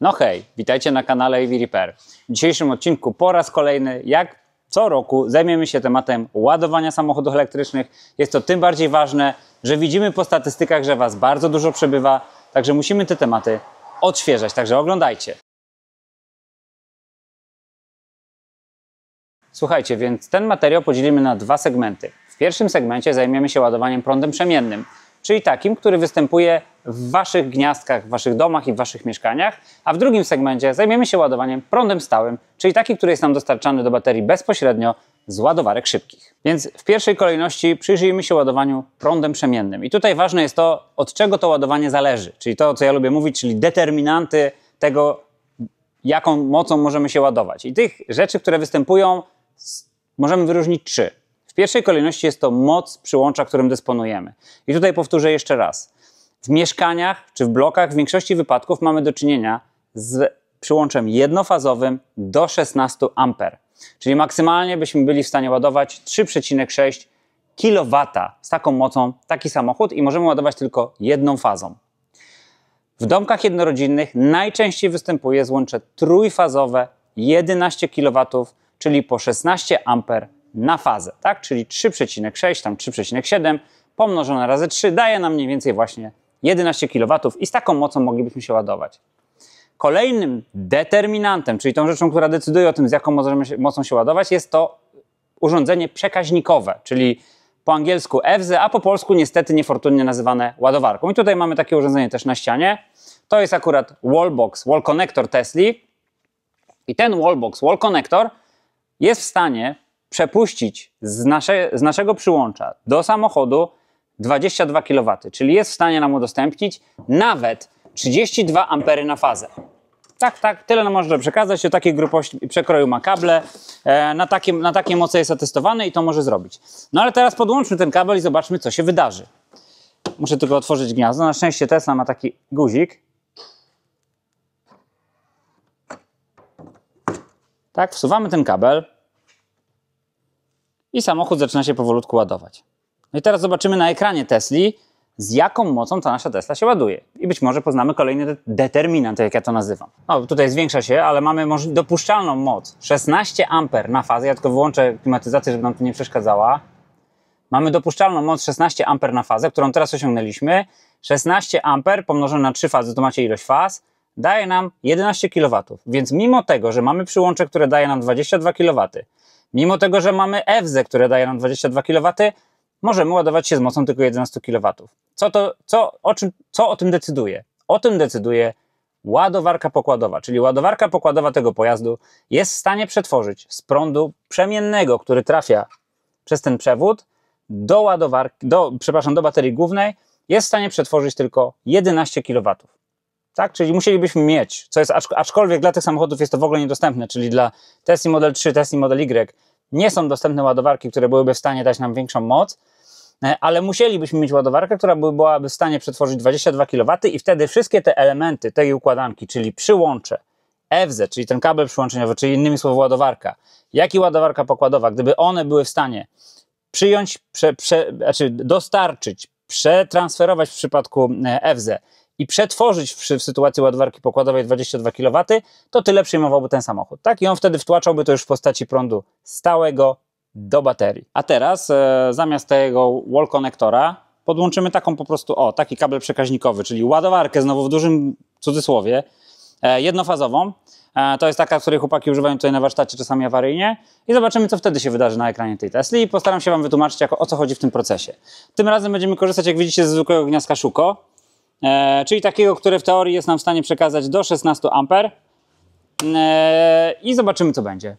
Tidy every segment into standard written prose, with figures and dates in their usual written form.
No hej, witajcie na kanale EV Repair. W dzisiejszym odcinku po raz kolejny, jak co roku, zajmiemy się tematem ładowania samochodów elektrycznych. Jest to tym bardziej ważne, że widzimy po statystykach, że Was bardzo dużo przebywa, także musimy te tematy odświeżać, także oglądajcie. Słuchajcie, więc ten materiał podzielimy na dwa segmenty. W pierwszym segmencie zajmiemy się ładowaniem prądem przemiennym, czyli takim, który występuje w Waszych gniazdkach, w Waszych domach i w Waszych mieszkaniach, a w drugim segmencie zajmiemy się ładowaniem prądem stałym, czyli taki, który jest nam dostarczany do baterii bezpośrednio z ładowarek szybkich. Więc w pierwszej kolejności przyjrzyjmy się ładowaniu prądem przemiennym. I tutaj ważne jest to, od czego to ładowanie zależy, czyli to, co ja lubię mówić, czyli determinanty tego, jaką mocą możemy się ładować. I tych rzeczy, które występują, możemy wyróżnić trzy. W pierwszej kolejności jest to moc przyłącza, którym dysponujemy. I tutaj powtórzę jeszcze raz. W mieszkaniach czy w blokach w większości wypadków mamy do czynienia z przyłączem jednofazowym do 16 A. Czyli maksymalnie byśmy byli w stanie ładować 3,6 kW z taką mocą taki samochód i możemy ładować tylko jedną fazą. W domkach jednorodzinnych najczęściej występuje złącze trójfazowe 11 kW, czyli po 16 A na fazę, tak? Czyli 3,6, tam 3,7 pomnożone razy 3 daje nam mniej więcej właśnie 11 kW i z taką mocą moglibyśmy się ładować. Kolejnym determinantem, czyli tą rzeczą, która decyduje o tym, z jaką mocą się ładować, jest to urządzenie przekaźnikowe, czyli po angielsku EVZE, a po polsku niestety niefortunnie nazywane ładowarką. I tutaj mamy takie urządzenie też na ścianie. To jest akurat wallbox, wall connector Tesli. I ten wallbox, wall connector jest w stanie przepuścić z naszego przyłącza do samochodu 22 kW, czyli jest w stanie nam udostępnić nawet 32 A na fazę. Tak, tyle nam może przekazać, o takiej grubości przekroju ma kable, na takie moce jest atestowany i to może zrobić. No ale teraz podłączmy ten kabel i zobaczmy, co się wydarzy. Muszę tylko otworzyć gniazdo, na szczęście Tesla ma taki guzik. Tak, wsuwamy ten kabel i samochód zaczyna się powolutku ładować. No i teraz zobaczymy na ekranie Tesli, z jaką mocą ta nasza Tesla się ładuje. I być może poznamy kolejny determinant, jak ja to nazywam. No, tutaj zwiększa się, ale mamy dopuszczalną moc 16 A na fazę. Ja tylko wyłączę klimatyzację, żeby nam tu nie przeszkadzała. Mamy dopuszczalną moc 16 A na fazę, którą teraz osiągnęliśmy. 16 A pomnożone na 3 fazy, to macie ilość faz, daje nam 11 kW. Więc mimo tego, że mamy przyłącze, które daje nam 22 kW, mimo tego, że mamy EVZE, które daje nam 22 kW, możemy ładować się z mocą tylko 11 kW. Co o tym decyduje? O tym decyduje ładowarka pokładowa, czyli ładowarka pokładowa tego pojazdu jest w stanie przetworzyć z prądu przemiennego, który trafia przez ten przewód do baterii głównej, jest w stanie przetworzyć tylko 11 kW. Tak? Czyli musielibyśmy mieć, co jest aczkolwiek dla tych samochodów jest to w ogóle niedostępne, czyli dla Tesla Model 3, Tesla Model Y nie są dostępne ładowarki, które byłyby w stanie dać nam większą moc, ale musielibyśmy mieć ładowarkę, która byłaby w stanie przetworzyć 22 kW i wtedy wszystkie te elementy tej układanki, czyli przyłącze, EVZE, czyli ten kabel przyłączeniowy, czyli innymi słowy ładowarka, jak i ładowarka pokładowa, gdyby one były w stanie przyjąć, dostarczyć, przetransferować w przypadku EVZE i przetworzyć w sytuacji ładowarki pokładowej 22 kW, to tyle przyjmowałby ten samochód. Tak? I on wtedy wtłaczałby to już w postaci prądu stałego do baterii. A teraz zamiast tego wall connectora podłączymy taką po prostu, taki kabel przekaźnikowy, czyli ładowarkę znowu w dużym cudzysłowie, jednofazową. To jest taka, której chłopaki używają tutaj na warsztacie czasami awaryjnie i zobaczymy, co wtedy się wydarzy na ekranie tej Tesli i postaram się Wam wytłumaczyć, o co chodzi w tym procesie. Tym razem będziemy korzystać, jak widzicie, ze zwykłego gniazdka Schuko, czyli takiego, które w teorii jest nam w stanie przekazać do 16 A i zobaczymy, co będzie.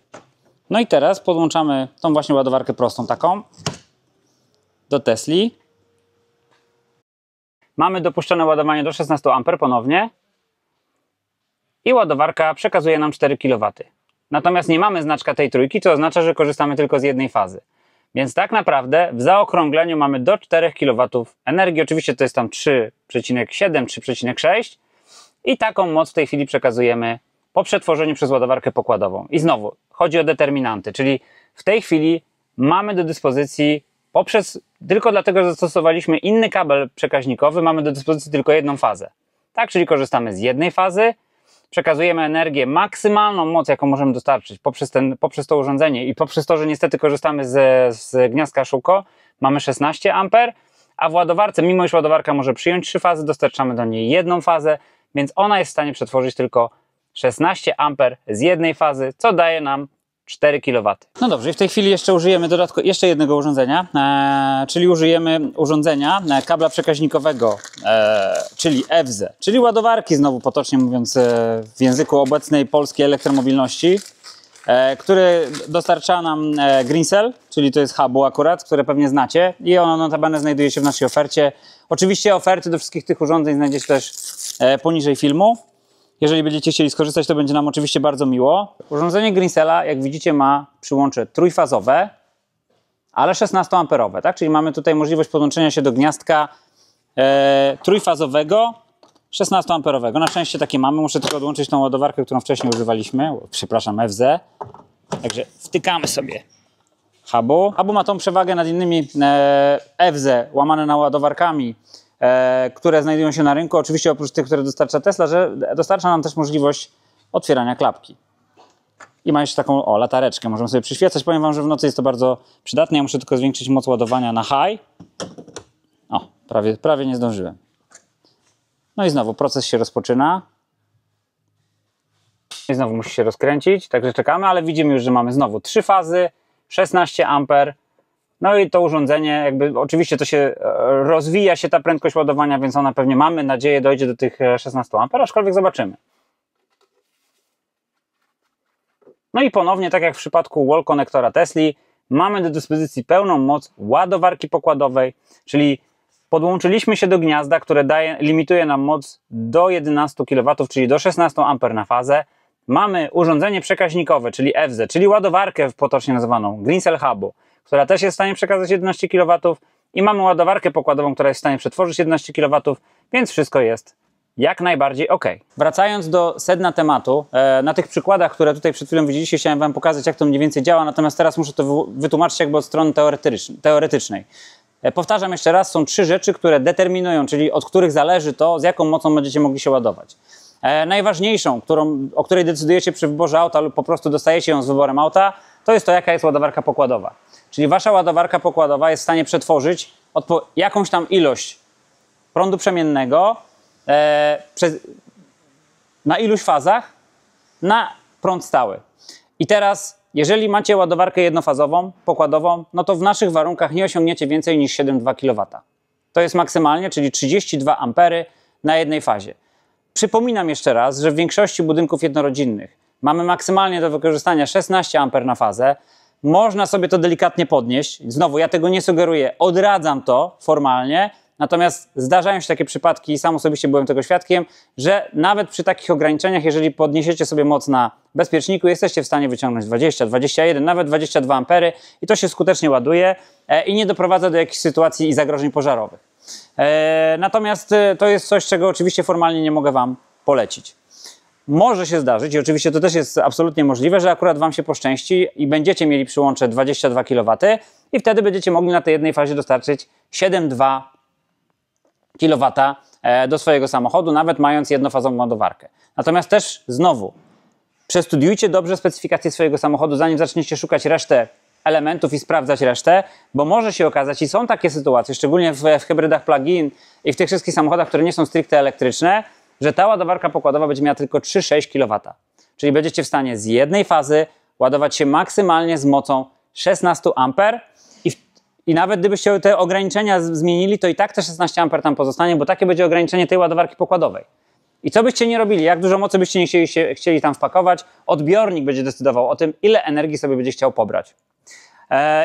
No i teraz podłączamy tą właśnie ładowarkę prostą taką do Tesli. Mamy dopuszczone ładowanie do 16 A ponownie i ładowarka przekazuje nam 4 kW. Natomiast nie mamy znaczka tej trójki, co oznacza, że korzystamy tylko z jednej fazy. Więc tak naprawdę w zaokrągleniu mamy do 4 kW energii. Oczywiście to jest tam 3,7, 3,6 i taką moc w tej chwili przekazujemy po przetworzeniu przez ładowarkę pokładową. I znowu chodzi o determinanty, czyli w tej chwili mamy do dyspozycji tylko dlatego, że zastosowaliśmy inny kabel przekaźnikowy, mamy do dyspozycji tylko jedną fazę. Tak, czyli korzystamy z jednej fazy, przekazujemy energię, maksymalną moc, jaką możemy dostarczyć poprzez to urządzenie i poprzez to, że niestety korzystamy z gniazdka Szuko, mamy 16 A, a w ładowarce, mimo iż ładowarka może przyjąć 3 fazy, dostarczamy do niej jedną fazę, więc ona jest w stanie przetworzyć tylko 16 A z jednej fazy, co daje nam 4 kW. No dobrze, i w tej chwili jeszcze użyjemy jeszcze jednego urządzenia, czyli użyjemy urządzenia kabla przekaźnikowego, czyli EWZE, czyli ładowarki, znowu potocznie mówiąc w języku obecnej polskiej elektromobilności, który dostarcza nam Greencell, czyli to jest hubu akurat, które pewnie znacie i ono notabene znajduje się w naszej ofercie. Oczywiście oferty do wszystkich tych urządzeń znajdziecie też poniżej filmu. Jeżeli będziecie chcieli skorzystać, to będzie nam oczywiście bardzo miło. Urządzenie Greensella, jak widzicie, ma przyłącze trójfazowe, ale 16-amperowe, tak? Czyli mamy tutaj możliwość podłączenia się do gniazdka trójfazowego, 16-amperowego. Na szczęście takie mamy. Muszę tylko odłączyć tą ładowarkę, którą wcześniej używaliśmy. Przepraszam, EWZE. Także wtykamy sobie hubu. Hubu ma tą przewagę nad innymi EWZE łamane na ładowarkami, które znajdują się na rynku, oczywiście oprócz tych, które dostarcza Tesla, że dostarcza nam też możliwość otwierania klapki. I ma jeszcze taką latareczkę, możemy sobie przyświecać. Powiem wam, że w nocy jest to bardzo przydatne. Ja muszę tylko zwiększyć moc ładowania na high. O, prawie nie zdążyłem. No i znowu proces się rozpoczyna. I znowu musi się rozkręcić, także czekamy, ale widzimy już, że mamy znowu 3 fazy, 16 A. No i to urządzenie, jakby oczywiście to się rozwija się ta prędkość ładowania, więc ona pewnie, mamy nadzieję, dojdzie do tych 16 A, aczkolwiek zobaczymy. No i ponownie, tak jak w przypadku wall konektora Tesli, mamy do dyspozycji pełną moc ładowarki pokładowej, czyli podłączyliśmy się do gniazda, które limituje nam moc do 11 kW, czyli do 16 A na fazę. Mamy urządzenie przekaźnikowe, czyli EWZE, czyli ładowarkę potocznie nazywaną Greencell Hubu, która też jest w stanie przekazać 11 kW i mamy ładowarkę pokładową, która jest w stanie przetworzyć 11 kW, więc wszystko jest jak najbardziej ok. Wracając do sedna tematu, na tych przykładach, które tutaj przed chwilą widzieliście, chciałem wam pokazać, jak to mniej więcej działa, natomiast teraz muszę to wytłumaczyć jakby od strony teoretycznej. Powtarzam jeszcze raz, są 3 rzeczy, które determinują, czyli od których zależy to, z jaką mocą będziecie mogli się ładować. Najważniejszą, o której decydujecie przy wyborze auta lub po prostu dostajecie ją z wyborem auta, to jest to, jaka jest ładowarka pokładowa. Czyli wasza ładowarka pokładowa jest w stanie przetworzyć jakąś tam ilość prądu przemiennego na iluś fazach na prąd stały. I teraz, jeżeli macie ładowarkę jednofazową, pokładową, no to w naszych warunkach nie osiągniecie więcej niż 7,2 kW. To jest maksymalnie, czyli 32 A na jednej fazie. Przypominam jeszcze raz, że w większości budynków jednorodzinnych mamy maksymalnie do wykorzystania 16 A na fazę. Można sobie to delikatnie podnieść. Znowu, ja tego nie sugeruję, odradzam to formalnie, natomiast zdarzają się takie przypadki i sam osobiście byłem tego świadkiem, że nawet przy takich ograniczeniach, jeżeli podniesiecie sobie moc na bezpieczniku, jesteście w stanie wyciągnąć 20, 21, nawet 22 A i to się skutecznie ładuje i nie doprowadza do jakichś sytuacji i zagrożeń pożarowych. Natomiast to jest coś, czego oczywiście formalnie nie mogę wam polecić. Może się zdarzyć i oczywiście to też jest absolutnie możliwe, że akurat wam się poszczęści i będziecie mieli przyłącze 22 kW i wtedy będziecie mogli na tej jednej fazie dostarczyć 7,2 kW do swojego samochodu, nawet mając jednofazową ładowarkę. Natomiast też znowu przestudiujcie dobrze specyfikację swojego samochodu, zanim zaczniecie szukać resztę elementów i sprawdzać resztę, bo może się okazać i są takie sytuacje, szczególnie w hybrydach plug-in i w tych wszystkich samochodach, które nie są stricte elektryczne, że ta ładowarka pokładowa będzie miała tylko 3,6 kW. Czyli będziecie w stanie z jednej fazy ładować się maksymalnie z mocą 16 A i nawet gdybyście te ograniczenia zmienili, to i tak te 16 A tam pozostanie, bo takie będzie ograniczenie tej ładowarki pokładowej. I co byście nie robili, jak dużo mocy byście nie chcieli tam wpakować, odbiornik będzie decydował o tym, ile energii sobie będzie chciał pobrać.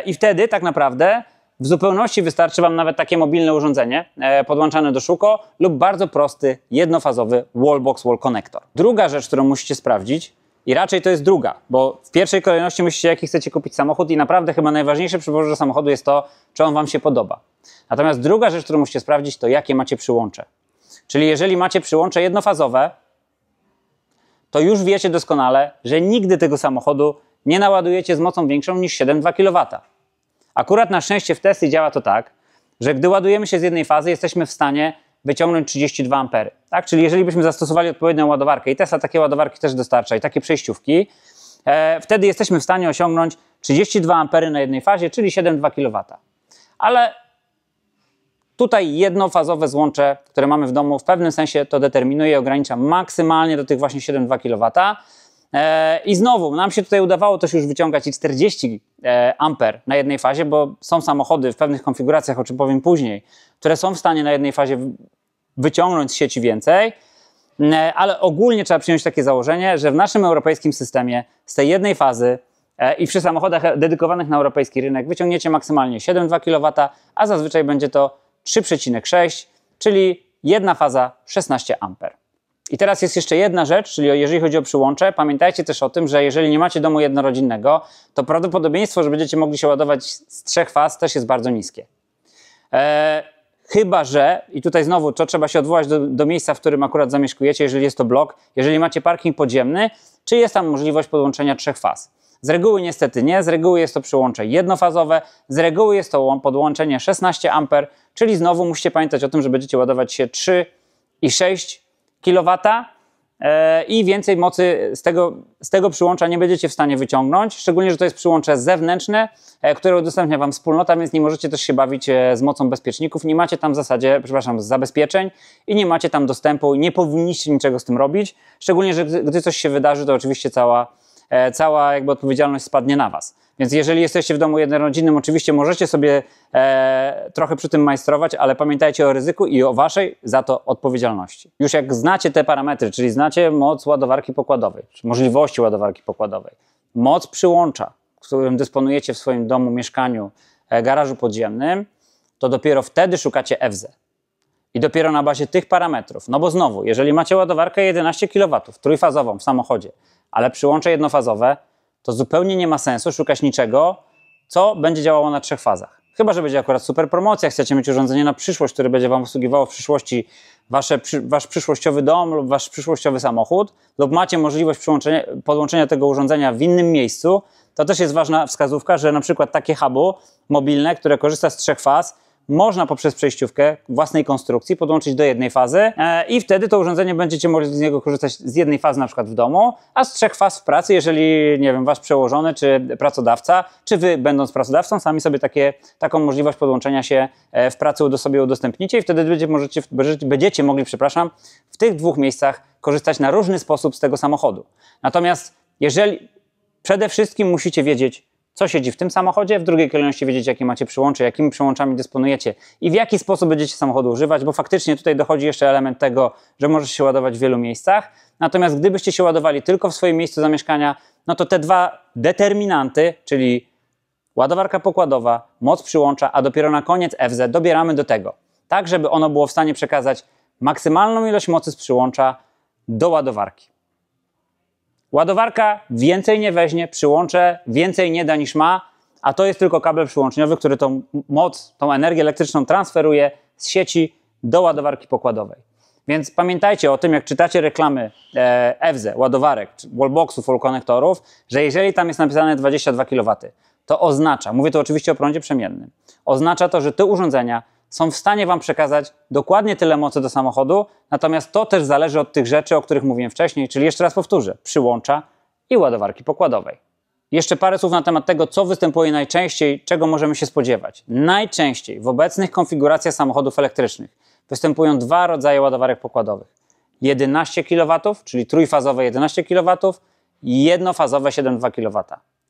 I wtedy tak naprawdę w zupełności wystarczy wam nawet takie mobilne urządzenie podłączane do Szuko lub bardzo prosty, jednofazowy wallbox wall connector. Druga rzecz, którą musicie sprawdzić, i raczej to jest druga, bo w pierwszej kolejności myślicie, jaki chcecie kupić samochód i naprawdę chyba najważniejsze przy wyborze samochodu jest to, czy on wam się podoba. Natomiast druga rzecz, którą musicie sprawdzić, to jakie macie przyłącze. Czyli jeżeli macie przyłącze jednofazowe, to już wiecie doskonale, że nigdy tego samochodu nie naładujecie z mocą większą niż 7,2 kW. Akurat na szczęście w Tesli działa to tak, że gdy ładujemy się z jednej fazy, jesteśmy w stanie wyciągnąć 32 ampery. Tak? Czyli jeżeli byśmy zastosowali odpowiednią ładowarkę i Tesla takie ładowarki też dostarcza i takie przejściówki, wtedy jesteśmy w stanie osiągnąć 32 ampery na jednej fazie, czyli 7,2 kW. Ale tutaj jednofazowe złącze, które mamy w domu, w pewnym sensie to determinuje i ogranicza maksymalnie do tych właśnie 7,2 kW. I znowu, nam się tutaj udawało też już wyciągać i 40 amper na jednej fazie, bo są samochody w pewnych konfiguracjach, o czym powiem później, które są w stanie na jednej fazie wyciągnąć z sieci więcej, ale ogólnie trzeba przyjąć takie założenie, że w naszym europejskim systemie z tej jednej fazy i przy samochodach dedykowanych na europejski rynek wyciągniecie maksymalnie 7,2 kW, a zazwyczaj będzie to 3,6, czyli jedna faza 16 amper. I teraz jest jeszcze jedna rzecz, czyli jeżeli chodzi o przyłącze, pamiętajcie też o tym, że jeżeli nie macie domu jednorodzinnego, to prawdopodobieństwo, że będziecie mogli się ładować z 3 faz też jest bardzo niskie. Chyba że, i tutaj znowu to trzeba się odwołać do miejsca, w którym akurat zamieszkujecie, jeżeli jest to blok, jeżeli macie parking podziemny, czy jest tam możliwość podłączenia 3 faz. Z reguły niestety nie, z reguły jest to przyłącze jednofazowe, z reguły jest to podłączenie 16 A, czyli znowu musicie pamiętać o tym, że będziecie ładować się 3,6 kW i więcej mocy z tego przyłącza nie będziecie w stanie wyciągnąć, szczególnie, że to jest przyłącze zewnętrzne, które udostępnia Wam wspólnota, więc nie możecie też się bawić z mocą bezpieczników, nie macie tam w zasadzie, zabezpieczeń i nie macie tam dostępu, nie powinniście niczego z tym robić, szczególnie, że gdy coś się wydarzy, to oczywiście cała jakby odpowiedzialność spadnie na Was. Więc jeżeli jesteście w domu jednorodzinnym, oczywiście możecie sobie trochę przy tym majstrować, ale pamiętajcie o ryzyku i o Waszej za to odpowiedzialności. Już jak znacie te parametry, czyli znacie moc ładowarki pokładowej, czy możliwości ładowarki pokładowej, moc przyłącza, którym dysponujecie w swoim domu, mieszkaniu, garażu podziemnym, to dopiero wtedy szukacie FZ. I dopiero na bazie tych parametrów, no bo znowu, jeżeli macie ładowarkę 11 kW, trójfazową w samochodzie, ale przyłącze jednofazowe, to zupełnie nie ma sensu szukać niczego, co będzie działało na 3 fazach. Chyba że będzie akurat super promocja, chcecie mieć urządzenie na przyszłość, które będzie Wam obsługiwało w przyszłości Wasz przyszłościowy dom lub Wasz przyszłościowy samochód, lub macie możliwość podłączenia tego urządzenia w innym miejscu, to też jest ważna wskazówka, że na przykład takie hubu mobilne, które korzysta z 3 faz, można poprzez przejściówkę własnej konstrukcji podłączyć do jednej fazy i wtedy to urządzenie będziecie mogli z niego korzystać z jednej fazy na przykład w domu, a z 3 faz w pracy, jeżeli, nie wiem, Wasz przełożony czy pracodawca, czy Wy będąc pracodawcą, sami sobie taką możliwość podłączenia się w pracy sobie udostępnicie i wtedy będziecie mogli, w tych 2 miejscach korzystać na różny sposób z tego samochodu. Natomiast przede wszystkim musicie wiedzieć, co siedzi w tym samochodzie, w drugiej kolejności wiedzieć, jakie macie przyłącze, jakimi przyłączami dysponujecie i w jaki sposób będziecie samochodu używać, bo faktycznie tutaj dochodzi jeszcze element tego, że możecie się ładować w wielu miejscach. Natomiast gdybyście się ładowali tylko w swoim miejscu zamieszkania, no to te 2 determinanty, czyli ładowarka pokładowa, moc przyłącza, a dopiero na koniec FZ dobieramy do tego, tak żeby ono było w stanie przekazać maksymalną ilość mocy z przyłącza do ładowarki. Ładowarka więcej nie weźmie, przyłącze więcej nie da niż ma, a to jest tylko kabel przyłączniowy, który tą moc, tą energię elektryczną transferuje z sieci do ładowarki pokładowej. Więc pamiętajcie o tym, jak czytacie reklamy FZ, ładowarek, wallboxów, wallkonektorów, że jeżeli tam jest napisane 22 kW, to oznacza, mówię tu oczywiście o prądzie przemiennym, oznacza to, że te urządzenia są w stanie Wam przekazać dokładnie tyle mocy do samochodu, natomiast to też zależy od tych rzeczy, o których mówiłem wcześniej, czyli jeszcze raz powtórzę, przyłącza i ładowarki pokładowej. Jeszcze parę słów na temat tego, co występuje najczęściej, czego możemy się spodziewać. Najczęściej w obecnych konfiguracjach samochodów elektrycznych występują 2 rodzaje ładowarek pokładowych. 11 kW, czyli trójfazowe 11 kW i jednofazowe 7,2 kW,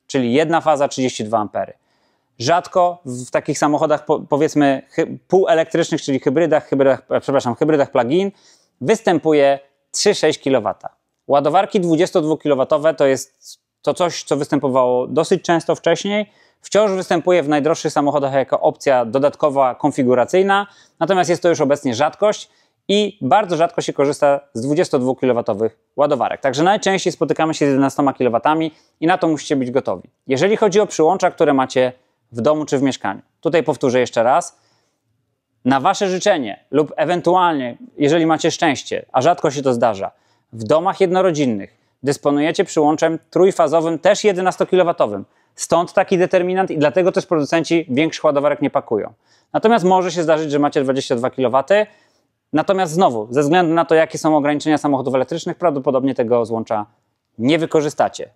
czyli jedna faza 32 A. Rzadko w takich samochodach, powiedzmy, półelektrycznych, czyli hybrydach plug-in, występuje 3,6 kW. Ładowarki 22 kW to jest to coś, co występowało dosyć często wcześniej. Wciąż występuje w najdroższych samochodach jako opcja dodatkowa konfiguracyjna, natomiast jest to już obecnie rzadkość i bardzo rzadko się korzysta z 22 kW ładowarek. Także najczęściej spotykamy się z 11 kW i na to musicie być gotowi. Jeżeli chodzi o przyłącza, które macie w domu czy w mieszkaniu. Tutaj powtórzę jeszcze raz. Na Wasze życzenie lub ewentualnie, jeżeli macie szczęście, a rzadko się to zdarza, w domach jednorodzinnych dysponujecie przyłączem trójfazowym, też 11 kW. Stąd taki determinant i dlatego też producenci większych ładowarek nie pakują. Natomiast może się zdarzyć, że macie 22 kW Natomiast znowu, ze względu na to, jakie są ograniczenia samochodów elektrycznych, prawdopodobnie tego złącza nie wykorzystacie.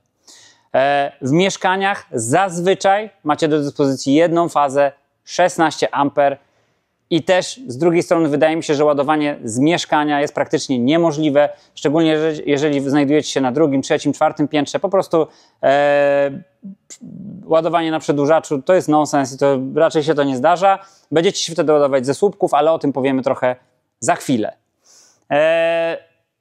W mieszkaniach zazwyczaj macie do dyspozycji jedną fazę 16 A i też z drugiej strony wydaje mi się, że ładowanie z mieszkania jest praktycznie niemożliwe, szczególnie jeżeli znajdujecie się na drugim, trzecim, czwartym piętrze. Po prostu ładowanie na przedłużaczu to jest nonsens i to raczej się to nie zdarza. Będziecie się wtedy ładować ze słupków, ale o tym powiemy trochę za chwilę.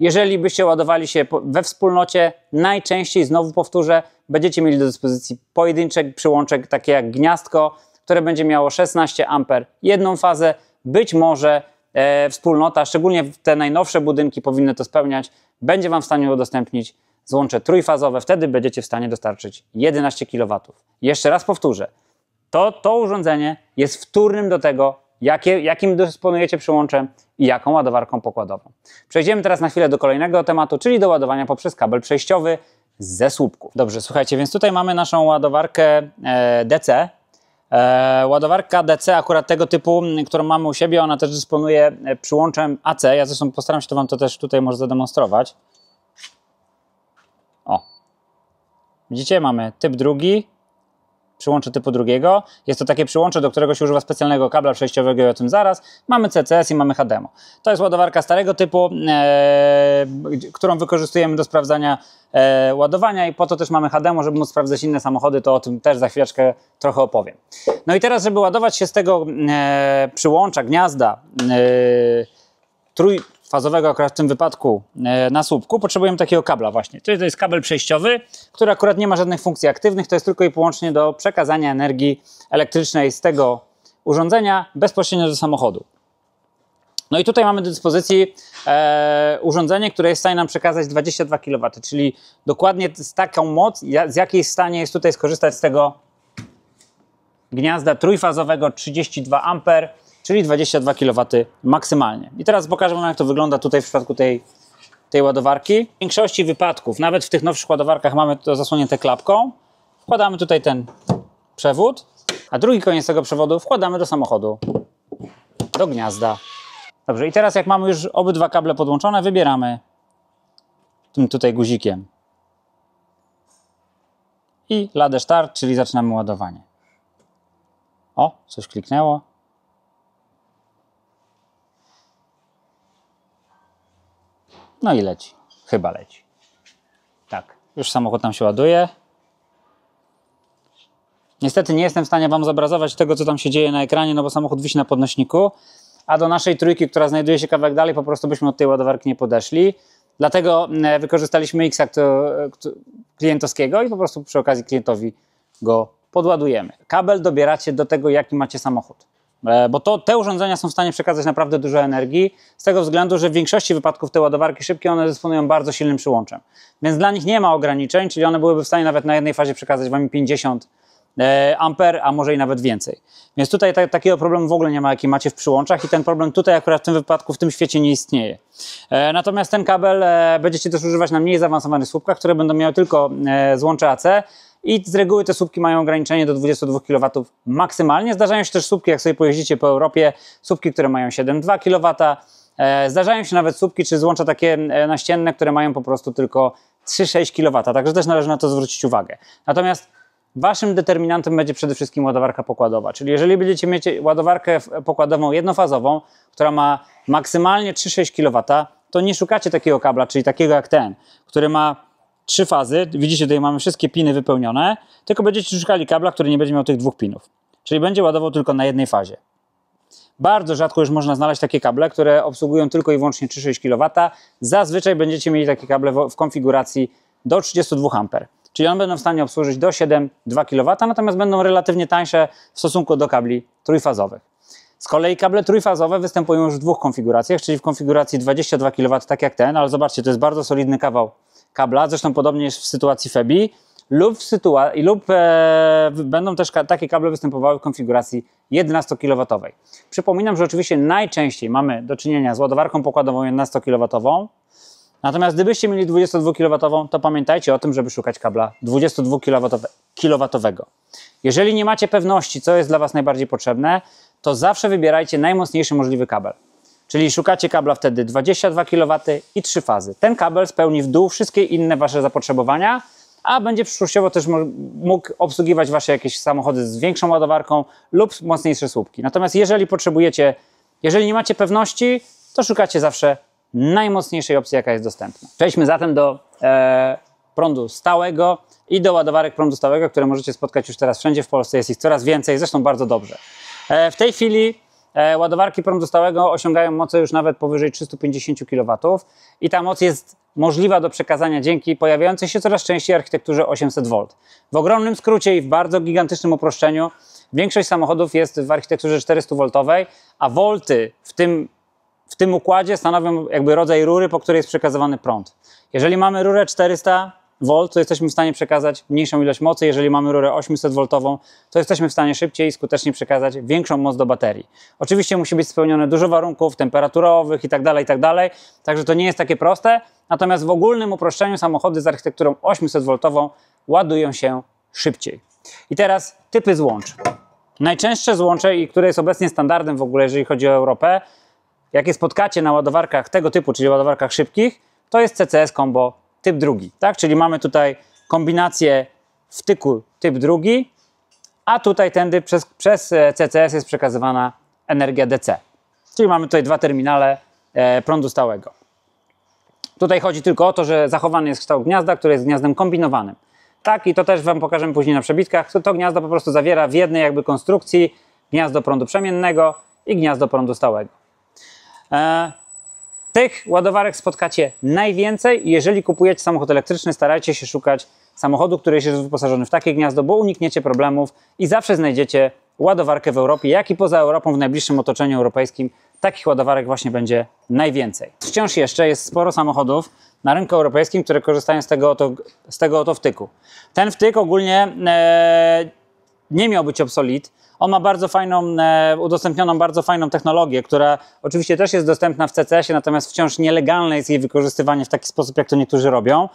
Jeżeli byście ładowali się we wspólnocie, najczęściej, znowu powtórzę, będziecie mieli do dyspozycji pojedyncze przyłączek, takie jak gniazdko, które będzie miało 16 A, jedną fazę. Być może wspólnota, szczególnie te najnowsze budynki powinny to spełniać, będzie Wam w stanie udostępnić złącze trójfazowe. Wtedy będziecie w stanie dostarczyć 11 kW. Jeszcze raz powtórzę, to urządzenie jest wtórnym do tego, jakim dysponujecie przyłączem i jaką ładowarką pokładową. Przejdziemy teraz na chwilę do kolejnego tematu, czyli do ładowania poprzez kabel przejściowy ze słupków. Dobrze, słuchajcie, więc tutaj mamy naszą ładowarkę DC. Ładowarka DC akurat tego typu, którą mamy u siebie, ona też dysponuje przyłączem AC. Ja zresztą postaram się Wam to też tutaj może zademonstrować. O, widzicie, mamy typ drugi, przyłącze typu drugiego. Jest to takie przyłącze, do którego się używa specjalnego kabla przejściowego i o tym zaraz. Mamy CCS i mamy HDMI. To jest ładowarka starego typu, którą wykorzystujemy do sprawdzania ładowania i po to też mamy HDMI, żeby móc sprawdzać inne samochody, to o tym też za chwileczkę trochę opowiem. No i teraz, żeby ładować się z tego przyłącza, gniazda trójfazowego akurat w tym wypadku na słupku, potrzebujemy takiego kabla właśnie. To jest kabel przejściowy, który akurat nie ma żadnych funkcji aktywnych, to jest tylko i wyłącznie do przekazania energii elektrycznej z tego urządzenia bezpośrednio do samochodu. No i tutaj mamy do dyspozycji urządzenie, które jest w stanie nam przekazać 22 kW, czyli dokładnie z taką moc, z jakiej w stanie jest tutaj skorzystać z tego gniazda trójfazowego 32 A, czyli 22 kW maksymalnie. I teraz pokażę Wam, jak to wygląda tutaj w przypadku tej ładowarki. W większości wypadków, nawet w tych nowszych ładowarkach, mamy to zasłonięte klapką. Wkładamy tutaj ten przewód, a drugi koniec tego przewodu wkładamy do samochodu, do gniazda. Dobrze, i teraz jak mamy już obydwa kable podłączone, wybieramy tym tutaj guzikiem i ladę start, czyli zaczynamy ładowanie. O, coś kliknęło. No i leci. Chyba leci. Tak, już samochód nam się ładuje. Niestety nie jestem w stanie Wam zobrazować tego, co tam się dzieje na ekranie, no bo samochód wisi na podnośniku, a do naszej trójki, która znajduje się kawałek dalej, po prostu byśmy od tej ładowarki nie podeszli. Dlatego wykorzystaliśmy X-a klientowskiego i po prostu przy okazji klientowi go podładujemy. Kabel dobieracie do tego, jaki macie samochód. Bo te urządzenia są w stanie przekazać naprawdę dużo energii, z tego względu, że w większości wypadków te ładowarki szybkie, one dysponują bardzo silnym przyłączem. Więc dla nich nie ma ograniczeń, czyli one byłyby w stanie nawet na jednej fazie przekazać Wam 50 A, a może i nawet więcej. Więc tutaj takiego problemu w ogóle nie ma, jaki macie w przyłączach i ten problem tutaj akurat w tym wypadku, w tym świecie nie istnieje. Natomiast ten kabel będziecie też używać na mniej zaawansowanych słupkach, które będą miały tylko złącze AC, i z reguły te słupki mają ograniczenie do 22 kW maksymalnie. Zdarzają się też słupki, jak sobie pojeździcie po Europie, słupki, które mają 7,2 kW. Zdarzają się nawet słupki czy złącza takie naścienne, które mają po prostu tylko 3,6 kW. Także też należy na to zwrócić uwagę. Natomiast Waszym determinantem będzie przede wszystkim ładowarka pokładowa. Czyli jeżeli będziecie mieć ładowarkę pokładową jednofazową, która ma maksymalnie 3,6 kW, to nie szukacie takiego kabla, czyli takiego jak ten, który ma 3 fazy, widzicie, tutaj mamy wszystkie piny wypełnione, tylko będziecie szukali kabla, który nie będzie miał tych 2 pinów. Czyli będzie ładował tylko na jednej fazie. Bardzo rzadko już można znaleźć takie kable, które obsługują tylko i wyłącznie 3,6 kW. Zazwyczaj będziecie mieli takie kable w konfiguracji do 32 A. Czyli one będą w stanie obsłużyć do 7,2 kW, natomiast będą relatywnie tańsze w stosunku do kabli trójfazowych. Z kolei kable trójfazowe występują już w dwóch konfiguracjach, czyli w konfiguracji 22 kW, tak jak ten, ale zobaczcie, to jest bardzo solidny kawał kabla, zresztą podobnie jest w sytuacji Febi, lub będą też takie kable występowały w konfiguracji 11 kW. Przypominam, że oczywiście najczęściej mamy do czynienia z ładowarką pokładową 11 kW, natomiast gdybyście mieli 22 kW, to pamiętajcie o tym, żeby szukać kabla 22 kW. Jeżeli nie macie pewności, co jest dla Was najbardziej potrzebne, to zawsze wybierajcie najmocniejszy możliwy kabel. Czyli szukacie kabla wtedy 22 kW i 3 fazy. Ten kabel spełni w dół wszystkie inne wasze zapotrzebowania, a będzie przyszłościowo też mógł obsługiwać wasze jakieś samochody z większą ładowarką lub mocniejsze słupki. Natomiast jeżeli nie macie pewności, to szukacie zawsze najmocniejszej opcji, jaka jest dostępna. Przejdźmy zatem do prądu stałego i do ładowarek prądu stałego, które możecie spotkać już teraz wszędzie w Polsce. Jest ich coraz więcej, zresztą bardzo dobrze. W tej chwili ładowarki prądu stałego osiągają moce już nawet powyżej 350 kW i ta moc jest możliwa do przekazania dzięki pojawiającej się coraz częściej architekturze 800 V. W ogromnym skrócie i w bardzo gigantycznym uproszczeniu większość samochodów jest w architekturze 400V, a volty w tym układzie stanowią jakby rodzaj rury, po której jest przekazywany prąd. Jeżeli mamy rurę 400 V, to jesteśmy w stanie przekazać mniejszą ilość mocy. Jeżeli mamy rurę 800 V, to jesteśmy w stanie szybciej i skutecznie przekazać większą moc do baterii. Oczywiście musi być spełnione dużo warunków temperaturowych itd., także to nie jest takie proste. Natomiast w ogólnym uproszczeniu samochody z architekturą 800 V ładują się szybciej. I teraz typy złącz. Najczęstsze złącze, i które jest obecnie standardem w ogóle, jeżeli chodzi o Europę, jakie spotkacie na ładowarkach tego typu, czyli ładowarkach szybkich, to jest CCS Combo typ drugi, tak? Czyli mamy tutaj kombinację wtyku typ drugi, a tutaj tędy przez CCS jest przekazywana energia DC. Czyli mamy tutaj dwa terminale prądu stałego. Tutaj chodzi tylko o to, że zachowany jest kształt gniazda, które jest gniazdem kombinowanym. Tak, i to też Wam pokażemy później na przebitkach. To gniazdo po prostu zawiera w jednej jakby konstrukcji gniazdo prądu przemiennego i gniazdo prądu stałego. Tych ładowarek spotkacie najwięcej i jeżeli kupujecie samochód elektryczny, starajcie się szukać samochodu, który jest wyposażony w takie gniazdo, bo unikniecie problemów i zawsze znajdziecie ładowarkę w Europie, jak i poza Europą, w najbliższym otoczeniu europejskim. Takich ładowarek właśnie będzie najwięcej. Wciąż jeszcze jest sporo samochodów na rynku europejskim, które korzystają z tego oto wtyku. Ten wtyk ogólnie nie miał być obsolit. On ma bardzo fajną, udostępnioną bardzo fajną technologię, która oczywiście też jest dostępna w CCS-ie, natomiast wciąż nielegalne jest jej wykorzystywanie w taki sposób, jak to niektórzy robią.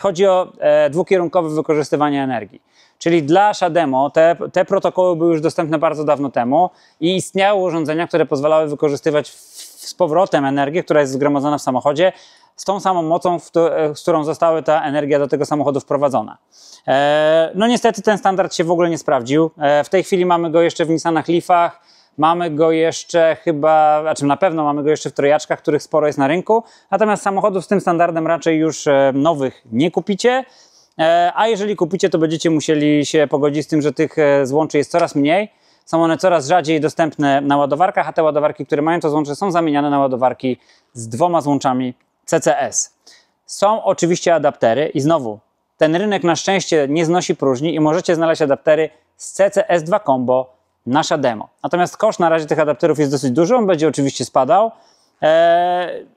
Chodzi o dwukierunkowe wykorzystywanie energii. Czyli dla Shademo te protokoły były już dostępne bardzo dawno temu i istniały urządzenia, które pozwalały wykorzystywać z powrotem energię, która jest zgromadzona w samochodzie, z tą samą mocą, z którą została ta energia do tego samochodu wprowadzona. No niestety ten standard się w ogóle nie sprawdził. W tej chwili mamy go jeszcze w Nissanach Leafach, mamy go jeszcze chyba, znaczy na pewno mamy go jeszcze w trojaczkach, których sporo jest na rynku, natomiast samochodów z tym standardem raczej już nowych nie kupicie, a jeżeli kupicie, to będziecie musieli się pogodzić z tym, że tych złączy jest coraz mniej. Są one coraz rzadziej dostępne na ładowarkach, a te ładowarki, które mają to złącze, są zamieniane na ładowarki z dwoma złączami CCS. Są oczywiście adaptery i znowu, ten rynek na szczęście nie znosi próżni i możecie znaleźć adaptery z CCS2 Combo na Shademo. Natomiast koszt na razie tych adapterów jest dosyć duży, on będzie oczywiście spadał.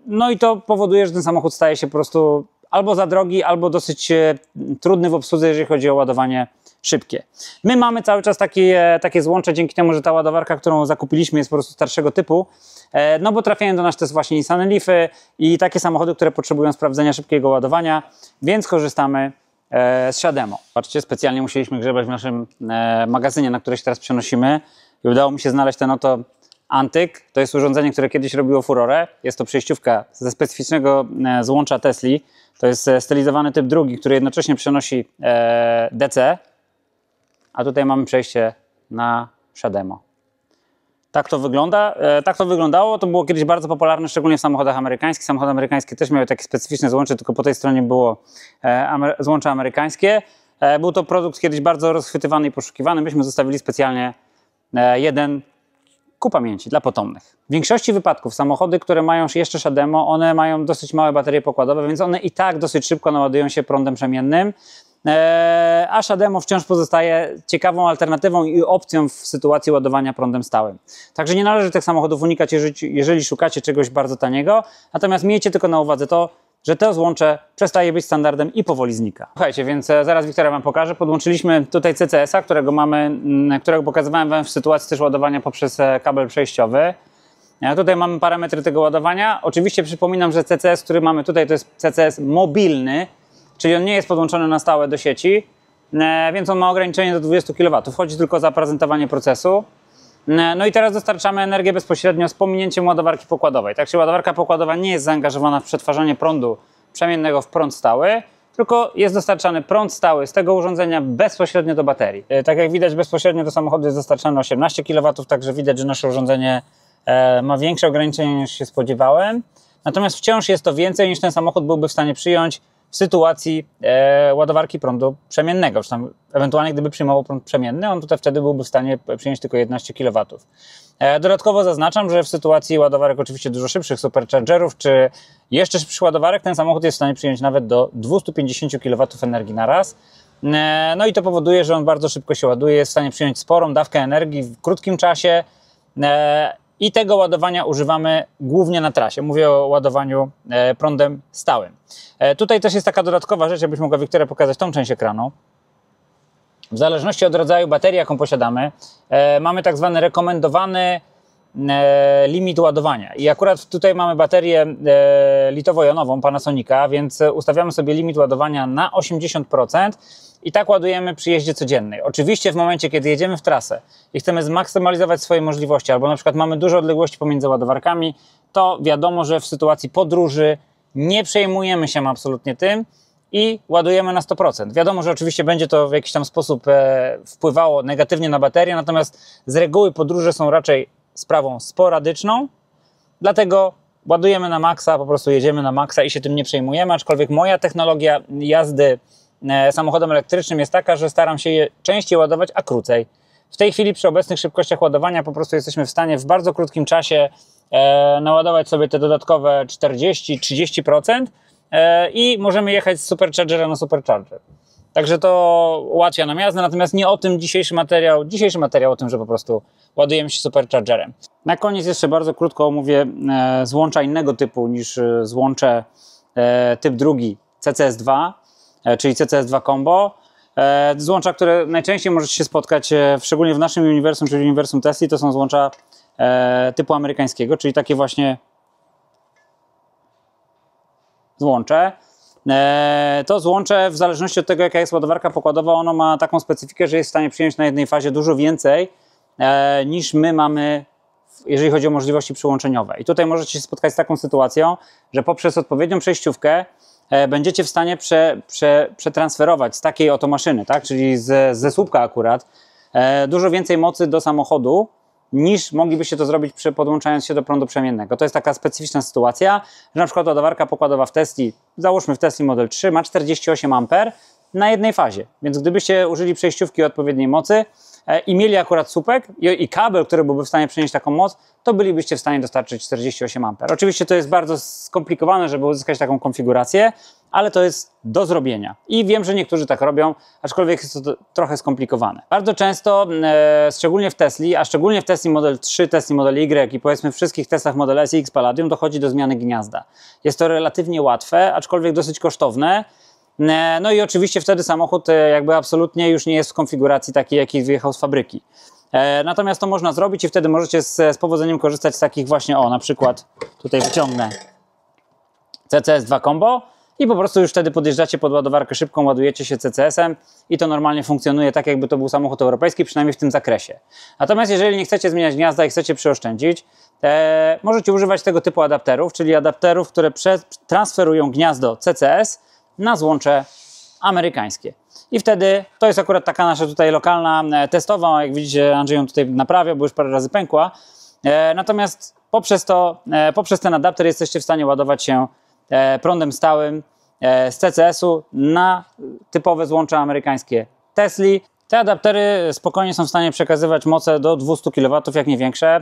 No i to powoduje, że ten samochód staje się po prostu albo za drogi, albo dosyć trudny w obsłudze, jeżeli chodzi o ładowanie szybkie. My mamy cały czas takie złącze dzięki temu, że ta ładowarka, którą zakupiliśmy, jest po prostu starszego typu, no bo trafiają do nas też właśnie Nissan Leafy i takie samochody, które potrzebują sprawdzenia szybkiego ładowania, więc korzystamy z Shademo. Patrzcie, specjalnie musieliśmy grzebać w naszym magazynie, na które się teraz przenosimy i udało mi się znaleźć ten oto Antyk. To jest urządzenie, które kiedyś robiło furorę. Jest to przejściówka ze specyficznego złącza Tesli. To jest stylizowany typ drugi, który jednocześnie przenosi DC, a tutaj mamy przejście na Shademo. Tak to wygląda. Tak to wyglądało. To było kiedyś bardzo popularne, szczególnie w samochodach amerykańskich. Samochody amerykańskie też miały takie specyficzne złącze, tylko po tej stronie było złącze amerykańskie. Był to produkt kiedyś bardzo rozchwytywany i poszukiwany. Myśmy zostawili specjalnie jeden ku pamięci dla potomnych. W większości wypadków samochody, które mają jeszcze Shademo, one mają dosyć małe baterie pokładowe, więc one i tak dosyć szybko naładują się prądem przemiennym. A Shademo wciąż pozostaje ciekawą alternatywą i opcją w sytuacji ładowania prądem stałym. Także nie należy tych samochodów unikać, jeżeli szukacie czegoś bardzo taniego, natomiast miejcie tylko na uwadze to, że to złącze przestaje być standardem i powoli znika. Słuchajcie, więc zaraz Wiktoria Wam pokaże. Podłączyliśmy tutaj CCS-a, którego pokazywałem Wam w sytuacji też ładowania poprzez kabel przejściowy. Tutaj mamy parametry tego ładowania. Oczywiście przypominam, że CCS, który mamy tutaj, to jest CCS mobilny, czyli on nie jest podłączony na stałe do sieci, więc on ma ograniczenie do 20 kW. Chodzi tylko o zaprezentowanie procesu. No i teraz dostarczamy energię bezpośrednio z pominięciem ładowarki pokładowej. Tak, czyli ładowarka pokładowa nie jest zaangażowana w przetwarzanie prądu przemiennego w prąd stały, tylko jest dostarczany prąd stały z tego urządzenia bezpośrednio do baterii. Tak jak widać, bezpośrednio do samochodu jest dostarczane 18 kW, także widać, że nasze urządzenie ma większe ograniczenia niż się spodziewałem. Natomiast wciąż jest to więcej niż ten samochód byłby w stanie przyjąć w sytuacji ładowarki prądu przemiennego. Czy tam ewentualnie gdyby przyjmował prąd przemienny, on tutaj wtedy byłby w stanie przyjąć tylko 11 kW. Dodatkowo zaznaczam, że w sytuacji ładowarek oczywiście dużo szybszych superchargerów, czy jeszcze szybszych ładowarek, ten samochód jest w stanie przyjąć nawet do 250 kW energii na raz. No i to powoduje, że on bardzo szybko się ładuje, jest w stanie przyjąć sporą dawkę energii w krótkim czasie. I tego ładowania używamy głównie na trasie. Mówię o ładowaniu prądem stałym. Tutaj też jest taka dodatkowa rzecz, jakbyś mogła, Wiktoria, pokazać tą część ekranu. W zależności od rodzaju baterii, jaką posiadamy, mamy tak zwany rekomendowany limit ładowania. I akurat tutaj mamy baterię litowo-jonową Panasonica, więc ustawiamy sobie limit ładowania na 80%. I tak ładujemy przy jeździe codziennej. Oczywiście w momencie, kiedy jedziemy w trasę i chcemy zmaksymalizować swoje możliwości, albo na przykład mamy duże odległości pomiędzy ładowarkami, to wiadomo, że w sytuacji podróży nie przejmujemy się absolutnie tym i ładujemy na 100%. Wiadomo, że oczywiście będzie to w jakiś tam sposób wpływało negatywnie na baterię, natomiast z reguły podróże są raczej sprawą sporadyczną, dlatego ładujemy na maksa, po prostu jedziemy na maksa i się tym nie przejmujemy, aczkolwiek moja technologia jazdy samochodem elektrycznym jest taka, że staram się je częściej ładować, a krócej. W tej chwili przy obecnych szybkościach ładowania po prostu jesteśmy w stanie w bardzo krótkim czasie naładować sobie te dodatkowe 40-30% i możemy jechać z superchargera na supercharger. Także to ułatwia nam jazdę, natomiast nie o tym dzisiejszy materiał. Dzisiejszy materiał o tym, że po prostu ładujemy się superchargerem. Na koniec jeszcze bardzo krótko omówię złącza innego typu niż złącze typ drugi CCS2, czyli CCS2 Combo. Złącza, które najczęściej możecie się spotkać, szczególnie w naszym uniwersum, czyli uniwersum Tesli, to są złącza typu amerykańskiego, czyli takie właśnie złącze. To złącze, w zależności od tego, jaka jest ładowarka pokładowa, ono ma taką specyfikę, że jest w stanie przyjąć na jednej fazie dużo więcej niż my mamy, jeżeli chodzi o możliwości przyłączeniowe. I tutaj możecie się spotkać z taką sytuacją, że poprzez odpowiednią przejściówkę będziecie w stanie przetransferować z takiej oto maszyny, tak? Czyli ze słupka akurat, dużo więcej mocy do samochodu, niż moglibyście to zrobić podłączając się do prądu przemiennego. To jest taka specyficzna sytuacja, że na przykład ładowarka pokładowa w Tesli, załóżmy w Tesli Model 3, ma 48 A na jednej fazie. Więc gdybyście użyli przejściówki o odpowiedniej mocy i mieli akurat słupek i kabel, który byłby w stanie przynieść taką moc, to bylibyście w stanie dostarczyć 48 A. Oczywiście to jest bardzo skomplikowane, żeby uzyskać taką konfigurację, ale to jest do zrobienia. I wiem, że niektórzy tak robią, aczkolwiek jest to trochę skomplikowane. Bardzo często, szczególnie w Tesli, a szczególnie w Tesli Model 3, Tesli Model Y i powiedzmy w wszystkich Teslach Model S i X Palladium dochodzi do zmiany gniazda. Jest to relatywnie łatwe, aczkolwiek dosyć kosztowne. No i oczywiście wtedy samochód jakby absolutnie już nie jest w konfiguracji takiej, jakiej wyjechał z fabryki. Natomiast to można zrobić i wtedy możecie z powodzeniem korzystać z takich właśnie, na przykład tutaj wyciągnę CCS2 Combo i po prostu już wtedy podjeżdżacie pod ładowarkę szybką, ładujecie się CCS-em i to normalnie funkcjonuje tak, jakby to był samochód europejski, przynajmniej w tym zakresie. Natomiast jeżeli nie chcecie zmieniać gniazda i chcecie przyoszczędzić, możecie używać tego typu adapterów, czyli adapterów, które transferują gniazdo CCS na złącze amerykańskie. I wtedy, to jest akurat taka nasza tutaj lokalna testowa, jak widzicie, Andrzej ją tutaj naprawiał, bo już parę razy pękła. Natomiast poprzez ten adapter jesteście w stanie ładować się prądem stałym z CCS-u na typowe złącza amerykańskie Tesli. Te adaptery spokojnie są w stanie przekazywać moce do 200 kW, jak nie większe,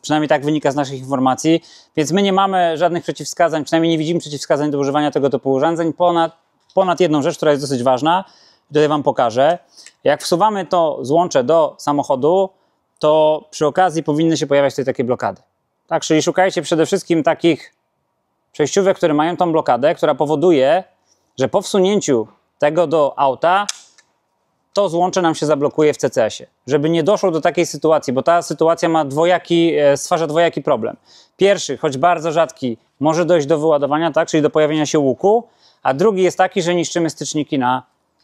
przynajmniej tak wynika z naszych informacji, więc my nie mamy żadnych przeciwwskazań, przynajmniej nie widzimy przeciwwskazań do używania tego typu urządzeń, ponad jedną rzecz, która jest dosyć ważna, tutaj Wam pokażę. Jak wsuwamy to złącze do samochodu, to przy okazji powinny się pojawiać tutaj takie blokady. Tak, czyli szukajcie przede wszystkim takich przejściówek, które mają tą blokadę, która powoduje, że po wsunięciu tego do auta to złącze nam się zablokuje w CCS-ie. Żeby nie doszło do takiej sytuacji, bo ta sytuacja ma stwarza dwojaki problem. Pierwszy, choć bardzo rzadki, może dojść do wyładowania, tak, czyli do pojawienia się łuku, a drugi jest taki, że niszczymy styczniki na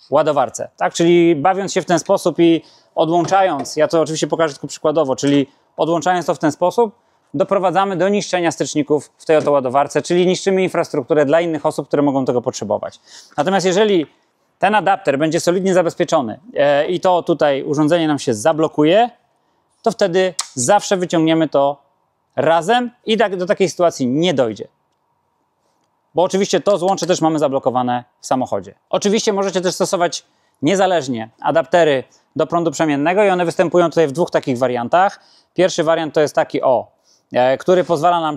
ładowarce. Tak? Czyli bawiąc się w ten sposób i odłączając, ja to oczywiście pokażę tylko przykładowo, czyli odłączając to w ten sposób, doprowadzamy do niszczenia styczników w tej oto ładowarce, czyli niszczymy infrastrukturę dla innych osób, które mogą tego potrzebować. Natomiast jeżeli ten adapter będzie solidnie zabezpieczony i to tutaj urządzenie nam się zablokuje, to wtedy zawsze wyciągniemy to razem i do takiej sytuacji nie dojdzie. Bo oczywiście to złącze też mamy zablokowane w samochodzie. Oczywiście możecie też stosować niezależnie adaptery do prądu przemiennego i one występują tutaj w dwóch takich wariantach. Pierwszy wariant to jest taki który pozwala nam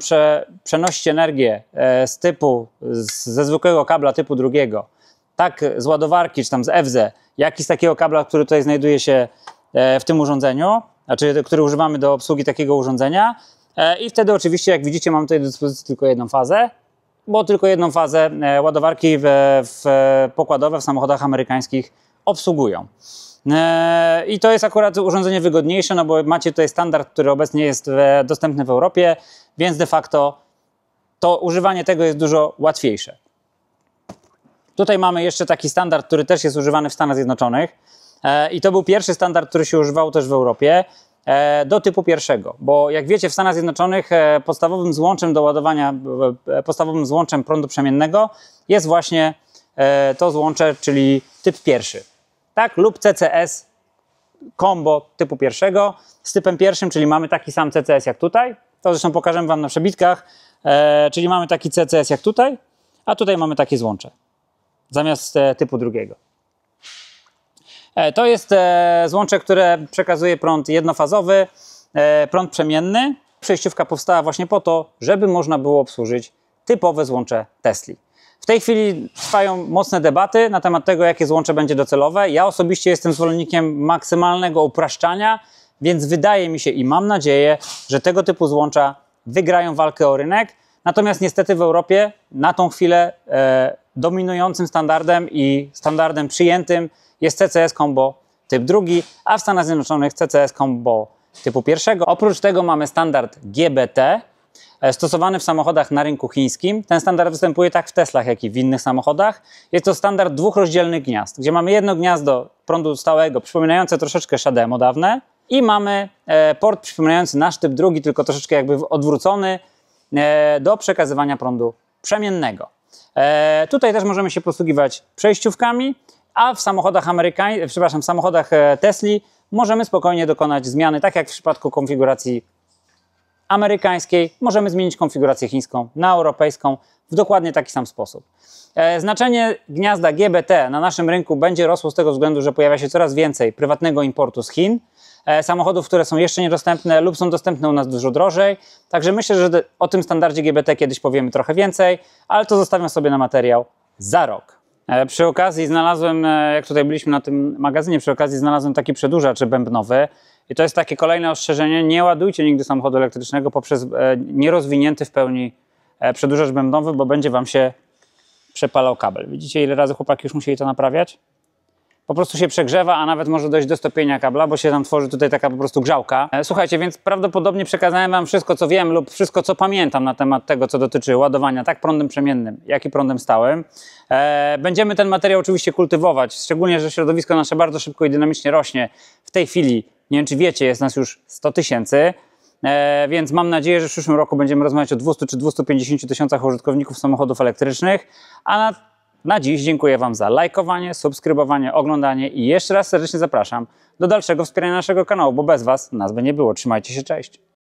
przenosić energię ze zwykłego kabla typu drugiego, tak z ładowarki czy tam z EWZE, jak i z takiego kabla, który tutaj znajduje się w tym urządzeniu, znaczy który używamy do obsługi takiego urządzenia. I wtedy oczywiście, jak widzicie, mamy tutaj do dyspozycji tylko jedną fazę, bo tylko jedną fazę ładowarki pokładowe w samochodach amerykańskich obsługują. I to jest akurat urządzenie wygodniejsze, no bo macie tutaj standard, który obecnie jest dostępny w Europie, więc de facto to używanie tego jest dużo łatwiejsze. Tutaj mamy jeszcze taki standard, który też jest używany w Stanach Zjednoczonych i to był pierwszy standard, który się używał też w Europie do typu pierwszego, bo jak wiecie, w Stanach Zjednoczonych podstawowym złączem do ładowania, podstawowym złączem prądu przemiennego jest właśnie to złącze, czyli typ pierwszy, tak? Lub CCS combo typu pierwszego z typem pierwszym, czyli mamy taki sam CCS jak tutaj, to zresztą pokażę Wam na przebitkach, czyli mamy taki CCS jak tutaj, a tutaj mamy takie złącze zamiast typu drugiego. To jest złącze, które przekazuje prąd jednofazowy, prąd przemienny. Przejściówka powstała właśnie po to, żeby można było obsłużyć typowe złącze Tesli. W tej chwili trwają mocne debaty na temat tego, jakie złącze będzie docelowe. Ja osobiście jestem zwolennikiem maksymalnego upraszczania, więc wydaje mi się i mam nadzieję, że tego typu złącza wygrają walkę o rynek. Natomiast niestety w Europie na tą chwilę dominującym standardem i standardem przyjętym jest CCS Combo typ drugi, a w Stanach Zjednoczonych CCS Combo typu pierwszego. Oprócz tego mamy standard GBT stosowany w samochodach na rynku chińskim. Ten standard występuje tak w Teslach, jak i w innych samochodach. Jest to standard dwóch rozdzielnych gniazd, gdzie mamy jedno gniazdo prądu stałego, przypominające troszeczkę Shademo dawne i mamy port przypominający nasz typ drugi, tylko troszeczkę jakby odwrócony do przekazywania prądu przemiennego. Tutaj też możemy się posługiwać przejściówkami, a w samochodach w samochodach Tesli możemy spokojnie dokonać zmiany, tak jak w przypadku konfiguracji amerykańskiej, możemy zmienić konfigurację chińską na europejską w dokładnie taki sam sposób. Znaczenie gniazda GBT na naszym rynku będzie rosło z tego względu, że pojawia się coraz więcej prywatnego importu z Chin, samochodów, które są jeszcze niedostępne lub są dostępne u nas dużo drożej. Także myślę, że o tym standardzie GBT kiedyś powiemy trochę więcej, ale to zostawiam sobie na materiał za rok. Przy okazji znalazłem, jak tutaj byliśmy na tym magazynie, przy okazji znalazłem taki przedłużacz bębnowy i to jest takie kolejne ostrzeżenie: nie ładujcie nigdy samochodu elektrycznego poprzez nierozwinięty w pełni przedłużacz bębnowy, bo będzie Wam się przepalał kabel. Widzicie, ile razy chłopaki już musieli to naprawiać? Po prostu się przegrzewa, a nawet może dojść do stopienia kabla, bo się tam tworzy tutaj taka po prostu grzałka. Słuchajcie, więc prawdopodobnie przekazałem Wam wszystko, co wiem lub wszystko, co pamiętam na temat tego, co dotyczy ładowania tak prądem przemiennym, jak i prądem stałym. Będziemy ten materiał oczywiście kultywować, szczególnie, że środowisko nasze bardzo szybko i dynamicznie rośnie. W tej chwili, nie wiem czy wiecie, jest nas już 100 000, więc mam nadzieję, że w przyszłym roku będziemy rozmawiać o 200 czy 250 tysiącach użytkowników samochodów elektrycznych, a na dziś dziękuję Wam za lajkowanie, subskrybowanie, oglądanie i jeszcze raz serdecznie zapraszam do dalszego wspierania naszego kanału, bo bez Was nas by nie było. Trzymajcie się, cześć!